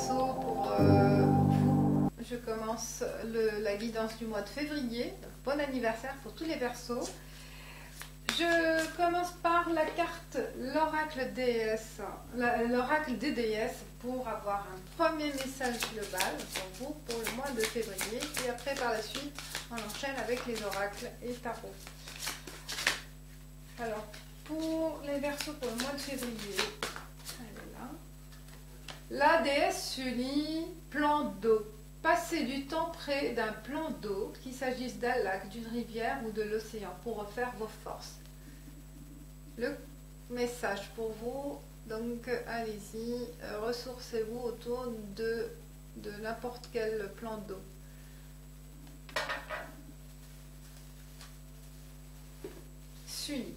Verseau, pour vous, je commence la guidance du mois de février. Donc, bon anniversaire pour tous les Verseaux. Je commence par la carte l'oracle déesse, l'oracle des déesses, pour avoir un premier message global pour vous pour le mois de février. Et après, par la suite, on enchaîne avec les oracles et tarot. Alors, pour les Verseaux pour le mois de février, elle est là. La déesse se lit plan d'eau. Passez du temps près d'un plan d'eau, qu'il s'agisse d'un lac, d'une rivière ou de l'océan, pour refaire vos forces. Le message pour vous, donc allez-y, ressourcez-vous autour de n'importe quel plan d'eau. Suivi.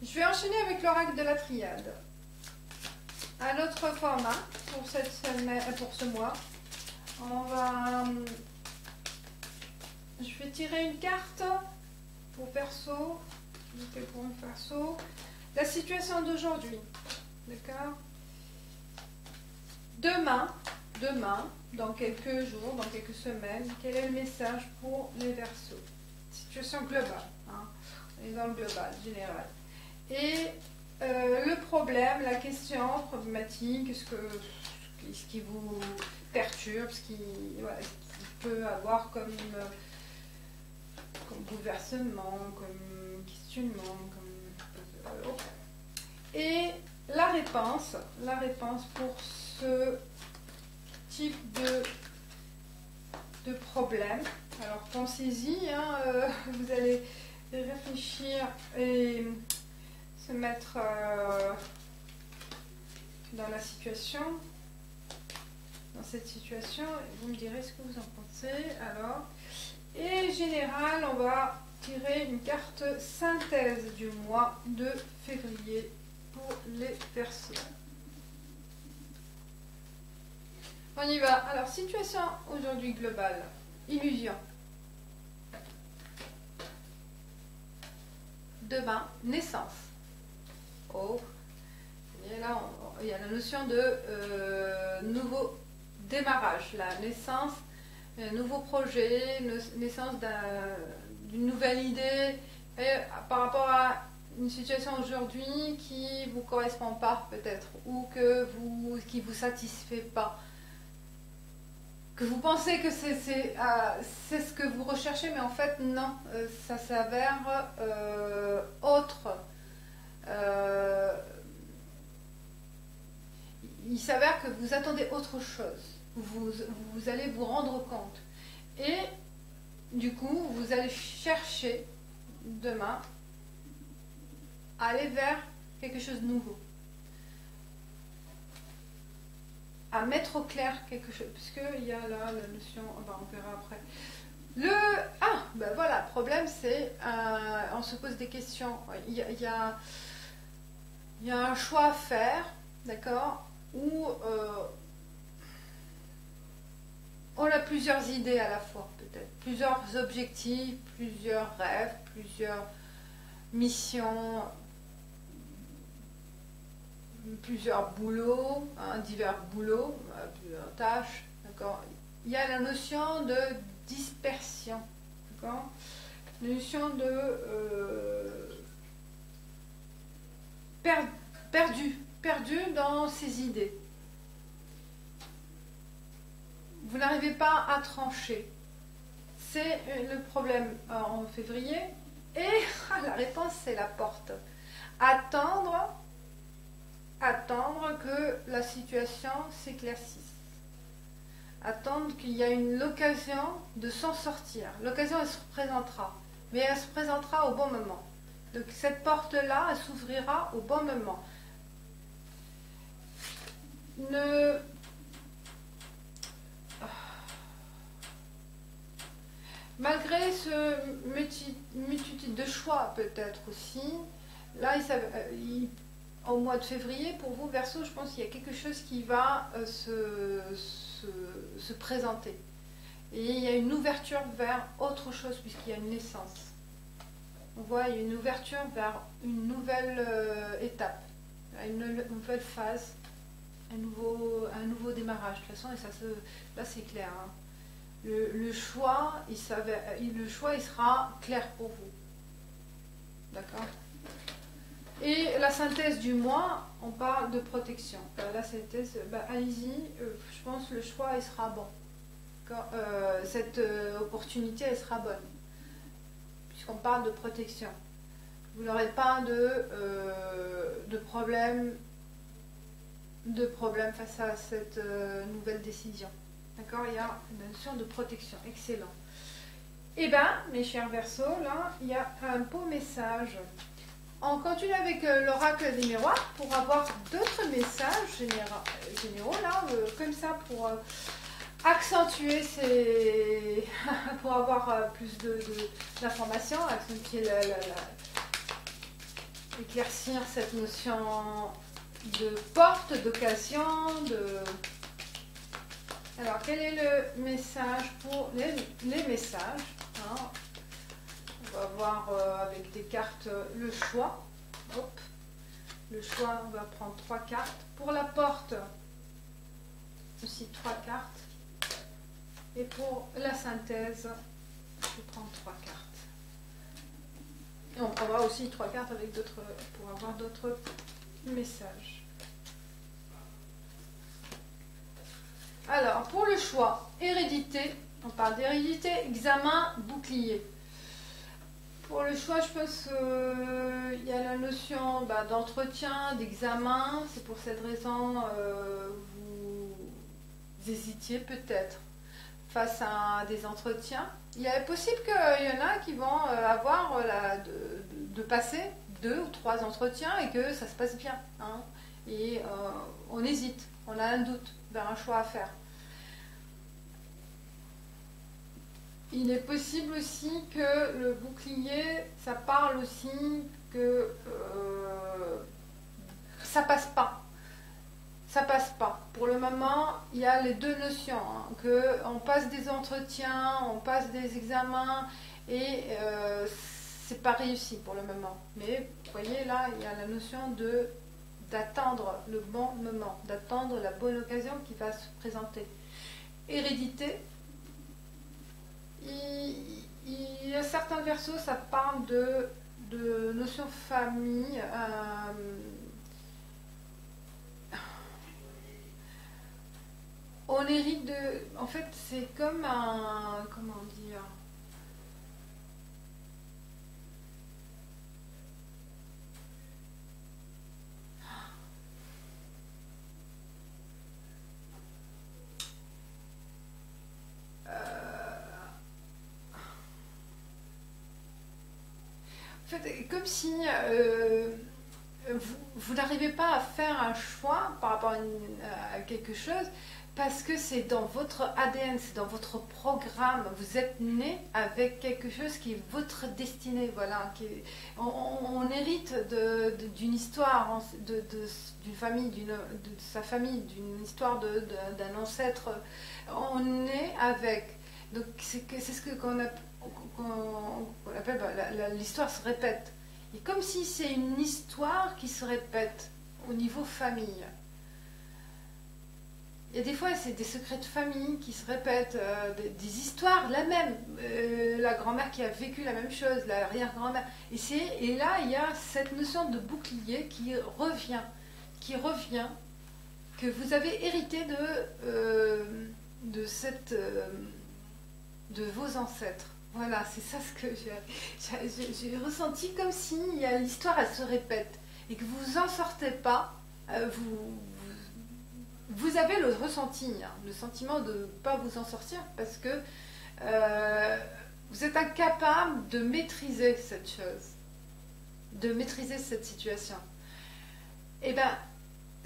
Je vais enchaîner avec l'oracle de la triade. Un autre format pour cette semaine, pour ce mois. Je vais tirer une carte pour Verseau. Pour un Verseau. La situation d'aujourd'hui. D'accord. Demain, dans quelques jours, dans quelques semaines, quel est le message pour les Verseaux? Situation globale. Hein. On est dans le global, général. Et le problème, la question problématique, ce qui vous perturbe, ce qui peut avoir comme bouleversement, comme questionnement, et la réponse pour ce type de problème. Alors pensez-y, hein, vous allez réfléchir et se mettre dans la situation, dans cette situation, et vous me direz ce que vous en pensez. Alors, et général, on va tirer une carte synthèse du mois de février pour les Verseaux. On y va. Alors, situation aujourd'hui globale. Illusion. Demain, naissance. Oh, et là, il y a la notion de nouveau démarrage, la naissance, un nouveau projet, naissance d'une nouvelle idée, et par rapport à une situation aujourd'hui qui ne vous correspond pas peut-être, ou qui ne vous satisfait pas, que vous pensez que c'est ce que vous recherchez, mais en fait non, ça s'avère autre. Il s'avère que vous attendez autre chose, vous allez vous rendre compte, et du coup vous allez chercher demain à aller vers quelque chose de nouveau, à mettre au clair quelque chose, puisqu'il y a là la notion, on verra après. Ben voilà, le problème c'est, on se pose des questions, il y a un choix à faire, d'accord, où on a plusieurs idées à la fois, peut-être, plusieurs objectifs, plusieurs rêves, plusieurs missions, plusieurs boulots, hein, divers boulots, plusieurs tâches, d'accord. Il y a la notion de dispersion, d'accord, la notion de perdu dans ses idées. Vous n'arrivez pas à trancher. C'est le problème en février. Et la réponse, c'est la porte. Attendre que la situation s'éclaircisse. Attendre qu'il y ait l'occasion de s'en sortir. L'occasion, elle se représentera. Mais elle se présentera au bon moment. Donc cette porte-là, elle s'ouvrira au bon moment. Malgré ce multitude de choix peut-être aussi, là au mois de février, pour vous Verseau, je pense qu'il y a quelque chose qui va se présenter. Et il y a une ouverture vers autre chose puisqu'il y a une naissance. On voit il y a une ouverture vers une nouvelle étape, une nouvelle phase, un nouveau démarrage. De toute façon, et là c'est clair. Hein. Le choix, il sera clair pour vous. D'accord? Et la synthèse du mois, on parle de protection. La synthèse, allez-y, je pense que le choix, il sera bon. Cette opportunité, elle sera bonne. Puisqu'on parle de protection. Vous n'aurez pas de problème face à cette nouvelle décision. D'accord? Il y a une notion de protection. Excellent. Eh bien, mes chers Verseaux, là, il y a un beau message. On continue avec l'oracle des miroirs pour avoir d'autres messages généraux, là, comme ça, pour accentuer pour avoir plus d'informations, accentuer éclaircir cette notion de porte, d'occasion, Alors, quel est le message pour les messages, hein? On va voir avec des cartes le choix. Hop. Le choix, on va prendre 3 cartes. Pour la porte, aussi 3 cartes. Et pour la synthèse, je prends 3 cartes. Et on prendra aussi 3 cartes avec pour avoir d'autres messages. Alors, pour le choix, hérédité, on parle d'hérédité, examen, bouclier. Pour le choix, je pense qu'il y a la notion d'entretien, d'examen. C'est pour cette raison vous hésitiez peut-être face à des entretiens. Il est possible qu'il y en a qui vont avoir de passer 2 ou 3 entretiens et que ça se passe bien. Hein. Et on hésite, on a un doute vers un choix à faire. Il est possible aussi que le bouclier, ça parle aussi que ça passe pas. Ça passe pas. Pour le moment, il y a les deux notions. Hein, qu'on passe des entretiens, on passe des examens et c'est pas réussi pour le moment. Mais vous voyez là, il y a la notion d'attendre le bon moment, d'attendre la bonne occasion qui va se présenter. Hérédité. Il y a certains versos, ça parle de notion famille. On hérite de... En fait, c'est comme un... Comment dire? En fait, comme si vous n'arrivez pas à faire un choix par rapport à quelque chose parce que c'est dans votre ADN, c'est dans votre programme. Vous êtes né avec quelque chose qui est votre destinée. Voilà, on hérite d'une histoire, d'une famille, de sa famille, d'une histoire d'un ancêtre. On est avec. Donc c'est ce qu'on appelle l'histoire se répète. Et comme si c'est une histoire qui se répète au niveau famille. Il y a des fois, c'est des secrets de famille qui se répètent, des histoires, la même. La grand-mère qui a vécu la même chose, l'arrière-grand-mère. Et là, il y a cette notion de bouclier qui revient, que vous avez hérité de vos ancêtres. Voilà, c'est ça ce que j'ai ressenti, comme si l'histoire, elle se répète. Et que vous en sortez pas, vous avez le ressenti, hein, le sentiment de ne pas vous en sortir parce que vous êtes incapable de maîtriser cette chose, de maîtriser cette situation. Et bien,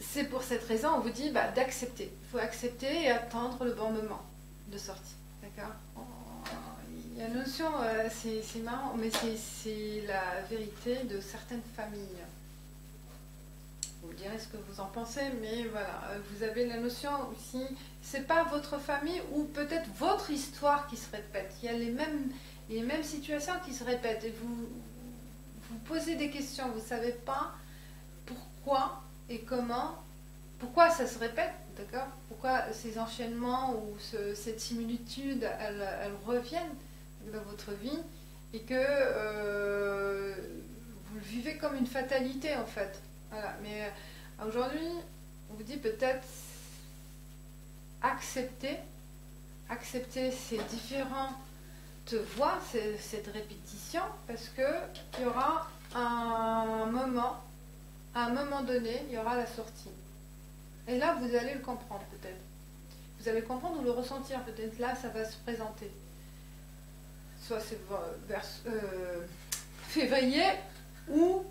c'est pour cette raison on vous dit d'accepter. Il faut accepter et attendre le bon moment de sortie. D'accord ? Il y a une notion, c'est marrant, mais c'est la vérité de certaines familles. Vous me direz ce que vous en pensez, mais voilà, vous avez la notion aussi, c'est pas votre famille ou peut-être votre histoire qui se répète. Il y a les mêmes situations qui se répètent et vous posez des questions, vous ne savez pas pourquoi et comment pourquoi ça se répète, d'accord? Pourquoi ces enchaînements ou cette similitude, elles reviennent dans votre vie et que vous le vivez comme une fatalité en fait. Voilà. Mais aujourd'hui, on vous dit peut-être accepter ces différentes voies, cette répétition, parce que il y aura un moment, à un moment donné, il y aura la sortie. Et là, vous allez le comprendre peut-être. Vous allez le comprendre ou le ressentir peut-être. Là, ça va se présenter. Soit c'est vers février, où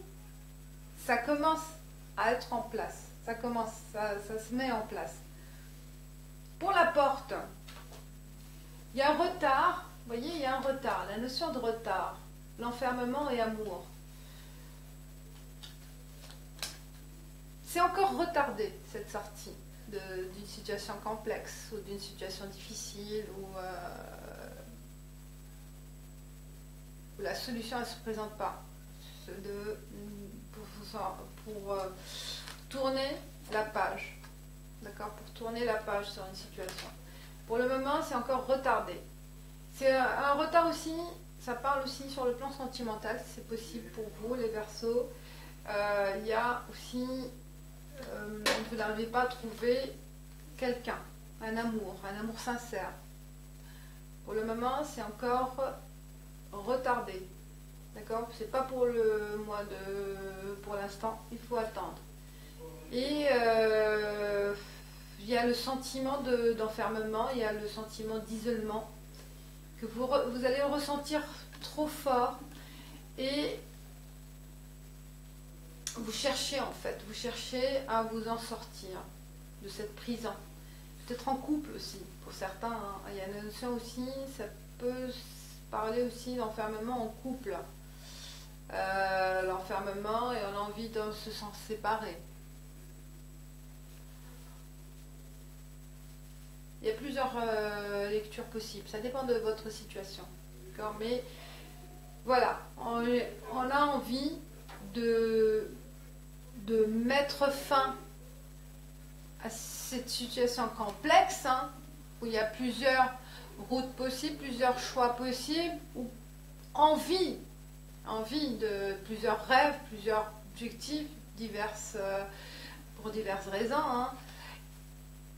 ça commence à être en place. Ça se met en place. Pour la porte, il y a un retard. Vous voyez, il y a un retard. La notion de retard, l'enfermement et amour. C'est encore retardé, cette sortie d'une situation complexe ou d'une situation difficile où la solution ne se présente pas. Pour tourner la page. D'accord? Pour tourner la page sur une situation. Pour le moment, c'est encore retardé. C'est un retard aussi, ça parle aussi sur le plan sentimental, si c'est possible pour vous, les Verseaux. Il y a aussi... vous n'arrivez pas à trouver quelqu'un, un amour sincère. Pour le moment, c'est encore retardé. D'accord? C'est pas pour le mois pour l'instant, il faut attendre. Et il y a le sentiment d'enfermement, il y a le sentiment d'isolement que vous allez le ressentir trop fort et vous cherchez en fait, vous cherchez à vous en sortir de cette prison. Peut-être en couple aussi, pour certains. Hein. Il y a une notion aussi, ça peut parler aussi d'enfermement en couple. L'enfermement et on a envie de se séparer. Il y a plusieurs lectures possibles, ça dépend de votre situation. Mais voilà, on a envie de mettre fin à cette situation complexe, hein, où il y a plusieurs routes possibles, plusieurs choix possibles, ou envie de plusieurs rêves, plusieurs objectifs, pour diverses raisons. Hein.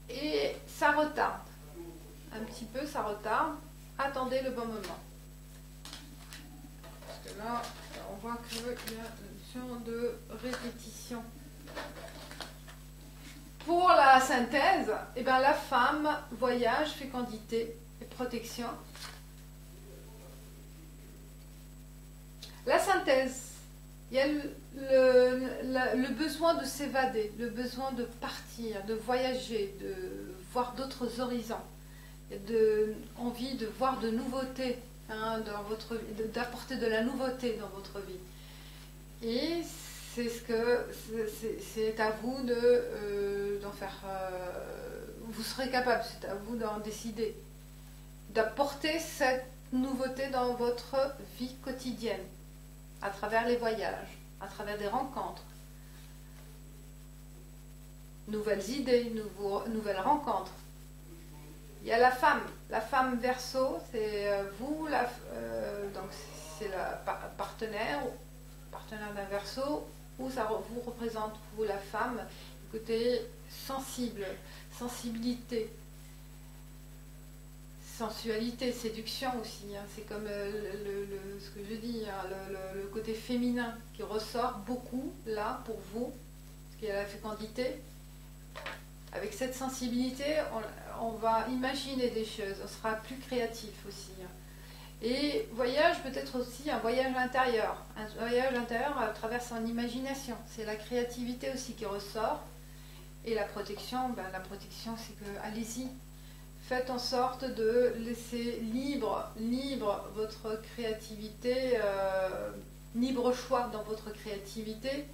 Et ça retarde. Un petit peu, ça retarde. Attendez le bon moment. Parce que là, on voit qu'il y a une notion de répétition. Pour la synthèse, eh ben, la femme, voyage, fécondité et protection. La synthèse, il y a le besoin de s'évader, le besoin de partir, de voyager, de voir d'autres horizons, envie de voir de nouveautés, hein, dans votre vie, d'apporter de la nouveauté dans votre vie. Et c'est à vous d'en faire. Vous serez capable, c'est à vous d'en décider, d'apporter cette nouveauté dans votre vie quotidienne, à travers les voyages, à travers des rencontres, nouvelles idées, nouvelles rencontres. Il y a la femme Verseau, c'est vous, donc c'est le partenaire d'un Verseau, ou ça vous représente, vous, la femme, le côté sensible, sensibilité, sensualité, séduction aussi. Hein. C'est comme ce que je dis, hein, le côté féminin qui ressort beaucoup là pour vous, parce qu'il y a la fécondité. Avec cette sensibilité, on va imaginer des choses, on sera plus créatif aussi. Hein. Et voyage peut-être aussi un voyage intérieur à travers son imagination. C'est la créativité aussi qui ressort. Et la protection, la protection c'est que allez-y, faites en sorte de laisser libre votre créativité, libre choix dans votre créativité.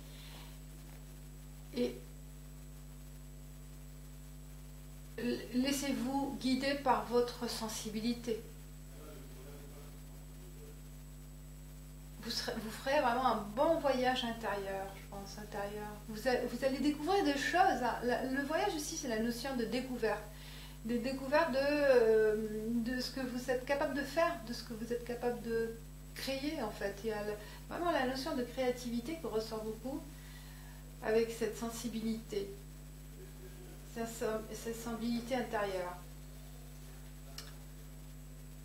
Et laissez-vous guider par votre sensibilité. vous ferez vraiment un bon voyage intérieur, je pense, intérieur. Vous allez découvrir des choses. Hein. Le voyage aussi, c'est la notion de découverte. De découverte de ce que vous êtes capable de faire, de ce que vous êtes capable de créer, en fait. Il y a vraiment la notion de créativité qui ressort beaucoup avec cette sensibilité. Cette sensibilité intérieure.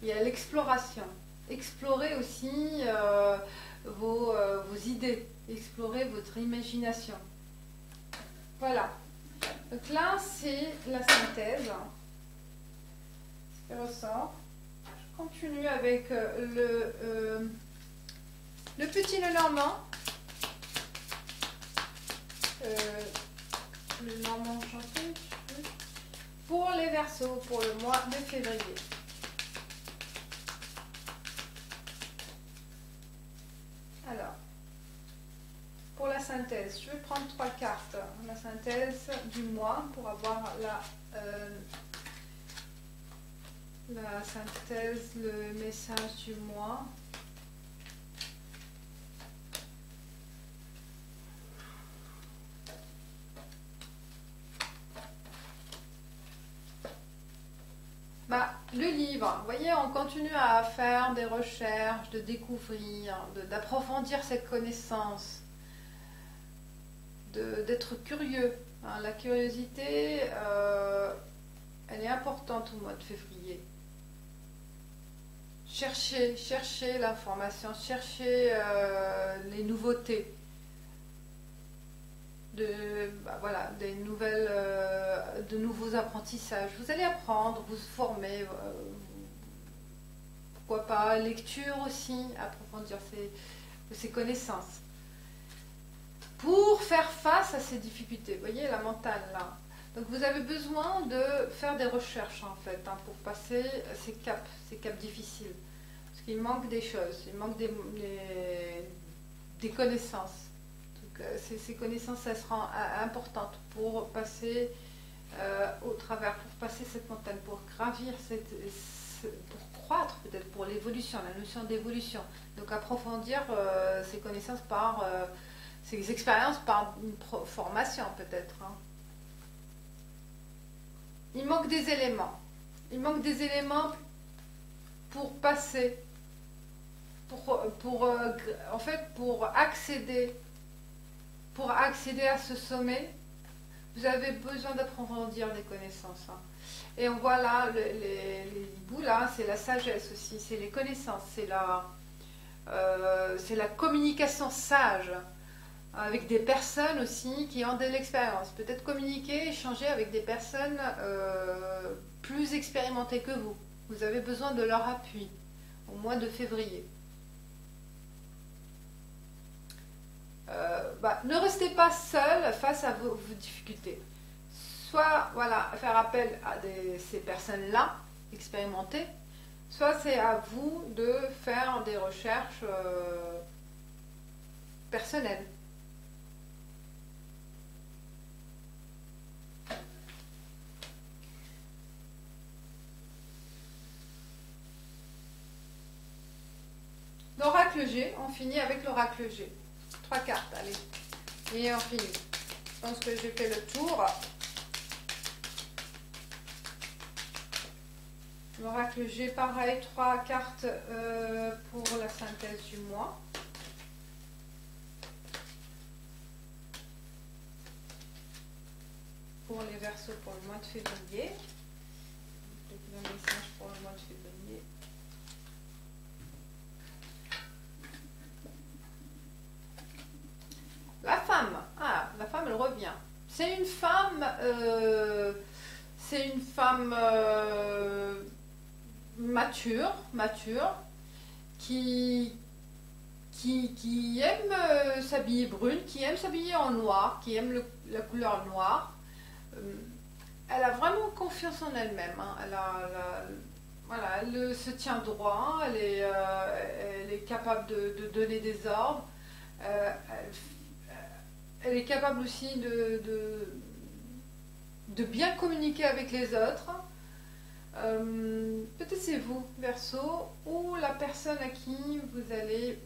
Il y a l'exploration. Explorer aussi vos idées, explorer votre imagination. Voilà. Donc là, c'est la synthèse. Ce qui ressort. Je continue avec le petit Lenormand. Le Normand chanté. Pour les Verseaux, pour le mois de février. Alors, pour la synthèse, je vais prendre 3 cartes. La synthèse du mois pour avoir la synthèse, le message du mois. Le livre, vous voyez, on continue à faire des recherches, de découvrir, d'approfondir cette connaissance, d'être curieux. Hein. La curiosité, elle est importante au mois de février. Cherchez l'information, cherchez les nouveautés. Voilà, de nouveaux apprentissages. Vous allez apprendre, vous former, pourquoi pas, lecture aussi, approfondir ses connaissances. Pour faire face à ces difficultés, vous voyez la montagne là. Donc vous avez besoin de faire des recherches en fait, hein, pour passer ces caps difficiles. Parce qu'il manque des choses, il manque des connaissances. Ces connaissances, elles seront importantes pour passer au travers, pour passer cette montagne, pour gravir, pour croître peut-être, pour l'évolution, la notion d'évolution. Donc approfondir ces connaissances par ces expériences, par une formation peut-être. Hein. Il manque des éléments. Il manque des éléments pour passer, en fait, pour accéder à ce sommet, vous avez besoin d'approfondir des connaissances. Hein. Et on voit là, les hiboux, là, c'est la sagesse aussi, c'est les connaissances, c'est la communication sage, avec des personnes aussi qui ont de l'expérience. Peut-être communiquer, échanger avec des personnes plus expérimentées que vous. Vous avez besoin de leur appui au mois de février. Ne restez pas seul face à vos difficultés. Soit voilà, faire appel à ces personnes-là, expérimentées, soit c'est à vous de faire des recherches personnelles. L'oracle G, on finit avec l'oracle G. 3 cartes, allez. Et on finit. Je pense que j'ai fait le tour. L'oracle G, pareil, 3 cartes pour la synthèse du mois. Pour les Verseaux pour le mois de février. Le message pour le mois de février. La femme, la femme elle revient. C'est une femme mature, qui aime s'habiller brune, qui aime s'habiller en noir, qui aime la couleur noire. Elle a vraiment confiance en elle-même. Hein. Voilà, elle se tient droit, elle est capable de donner des ordres. Elle est capable aussi de bien communiquer avec les autres. Peut-être c'est vous, Verseau, ou la personne à qui vous allez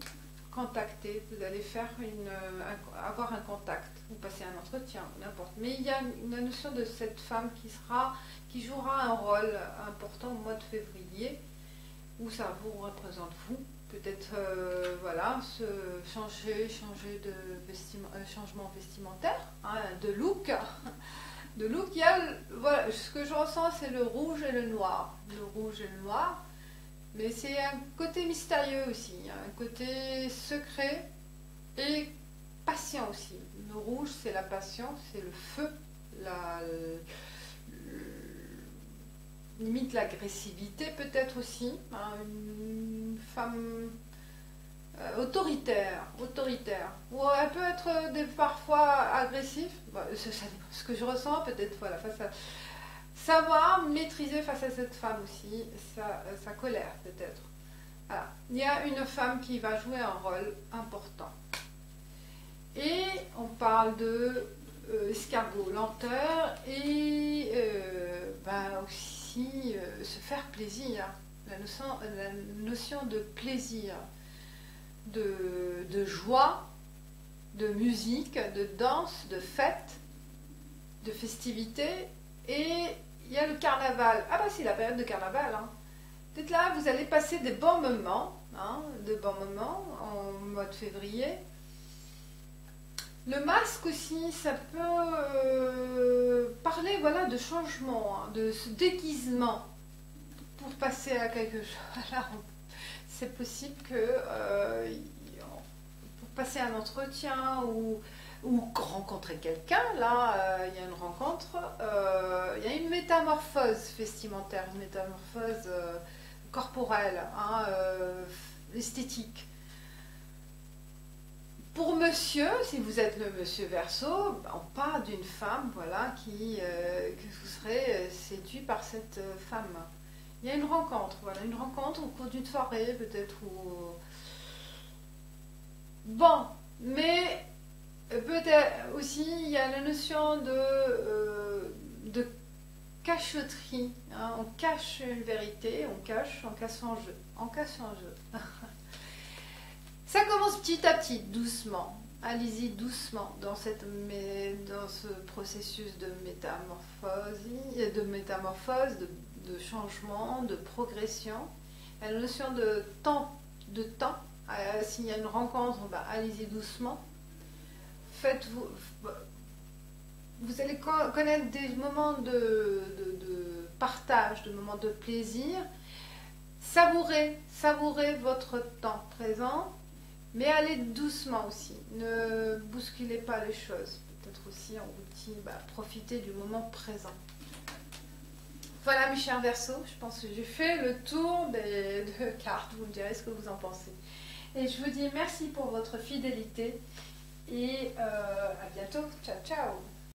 contacter, vous allez faire avoir un contact, vous passez un entretien, n'importe. Mais il y a une notion de cette femme qui jouera un rôle important au mois de février, où ça vous représente vous. Peut-être voilà, changer de changement vestimentaire, hein, de look. De look, il y a, voilà, ce que je ressens, c'est le rouge et le noir. Le rouge et le noir. Mais c'est un côté mystérieux aussi, un côté secret et patient aussi. Le rouge, c'est la passion, c'est le feu, limite l'agressivité peut-être aussi. Hein, une femme autoritaire. Ou elle peut être parfois agressive. Bah, ce que je ressens, peut-être, voilà, face à... Savoir maîtriser face à cette femme aussi, sa colère peut-être. Voilà. Il y a une femme qui va jouer un rôle important. Et on parle de escargot, lenteur et aussi se faire plaisir. La notion de plaisir, de joie, de musique, de danse, de fête, de festivité. Et il y a le carnaval. Ah bah c'est la période de carnaval. Hein. Peut-être là, vous allez passer des bons moments, hein, en mois de février. Le masque aussi, ça peut parler voilà, de changement, hein, de ce déguisement pour passer à quelque chose. Alors, c'est possible que pour passer un entretien ou rencontrer quelqu'un, là, il y a une rencontre, il y a une métamorphose vestimentaire, une métamorphose corporelle, hein, esthétique. Pour monsieur, si vous êtes le monsieur Verseau, on parle d'une femme, voilà, que vous serez séduit par cette femme. Il y a une rencontre, voilà, une rencontre au cours d'une soirée, peut-être, ou... Bon, mais... Peut-être aussi, il y a la notion de cachotterie. Hein. On cache une vérité, on cache un jeu. On cache un jeu. Ça commence petit à petit, doucement. Allez-y doucement dans ce processus de métamorphose, de changement, de progression. La notion de temps. S'il y a une rencontre, allez-y doucement. Vous allez connaître des moments de partage, de moments de plaisir. Savourez votre temps présent, mais allez doucement aussi. Ne bousculez pas les choses. Peut-être aussi, on vous dit, profitez du moment présent. Voilà mes chers Verseaux, je pense que j'ai fait le tour des cartes. Vous me direz ce que vous en pensez. Et je vous dis merci pour votre fidélité. Et à bientôt. Ciao, ciao.